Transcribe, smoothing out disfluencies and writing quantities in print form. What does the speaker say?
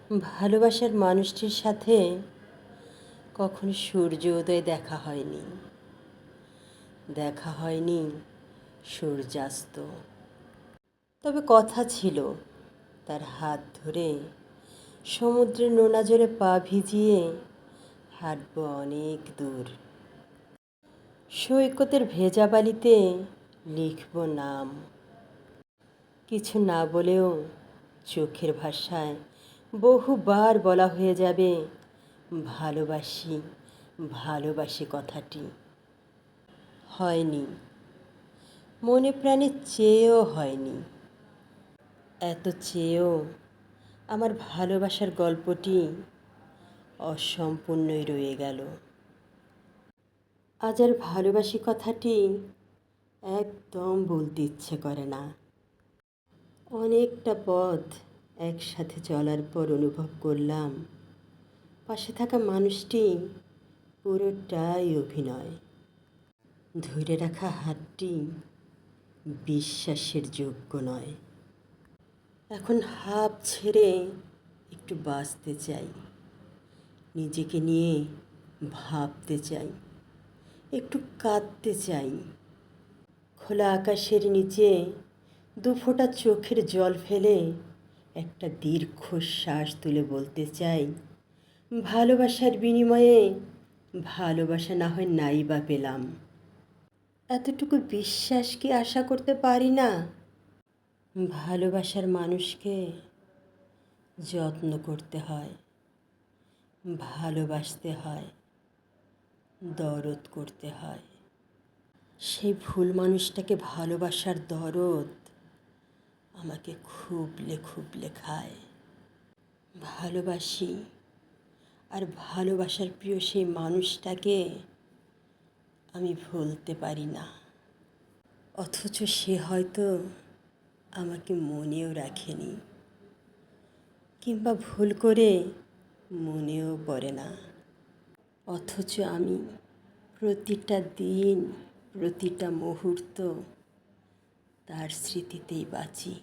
ভালোবাসার মানুষটির সাথে কখনো সূর্য উদয় দেখা হয়নি সূর্যাস্ত। তবে কথা ছিল তার হাত ধরে সমুদ্রের নোনা জলে পা ভিজিয়ে হাঁটব অনেক দূর। সৈকতের ভেজা বালিতে লিখব নাম। কিছু না বলেও চোখের ভাষায় বহুবার বলা হয়ে যাবে ভালোবাসি ভালোবাসি কথাটি। হয়নি, মনে প্রাণে চেয়েও হয়নি। এত চেয়েও আমার ভালোবাসার গল্পটি অসম্পূর্ণই রয়ে গেল। আজ আর ভালোবাসি কথাটি একদম বলতে ইচ্ছে করে না। অনেকটা পথ একসাথে চলার পর অনুভব করলাম পাশে থাকা মানুষটি পুরোটাই অভিনয়। ধরে রাখা হাতটি বিশ্বাসের যোগ্য নয়। এখন হাঁপ ছেড়ে একটু বাঁচতে চাই, নিজেকে নিয়ে ভাবতে চাই, একটু কাঁদতে চাই। খোলা আকাশের নিচে দুফোঁটা চোখের জল ফেলে একটা দীর্ঘশ্বাস তুলে বলতে চাই ভালোবাসার বিনিময়ে ভালোবাসা না হয় নাই বা পেলাম, এতটুকু বিশ্বাস কি আশা করতে পারি না? ভালোবাসার মানুষকে যত্ন করতে হয়, ভালোবাসতে হয়, দরদ করতে হয়। সেই ভুল মানুষটাকে ভালোবাসার দরদ আমাকে খুবলে খুবলে খায়। ভালোবাসি, আর ভালোবাসার প্রিয় সেই মানুষটাকে আমি ভুলতে পারি না। অথচ সে হয়তো আমাকে মনেও রাখেনি, কিংবা ভুল করে মনেও পড়ে না। অথচ আমি প্রতিটা দিন, প্রতিটা মুহূর্ত তার স্মৃতিতেই বাঁচি।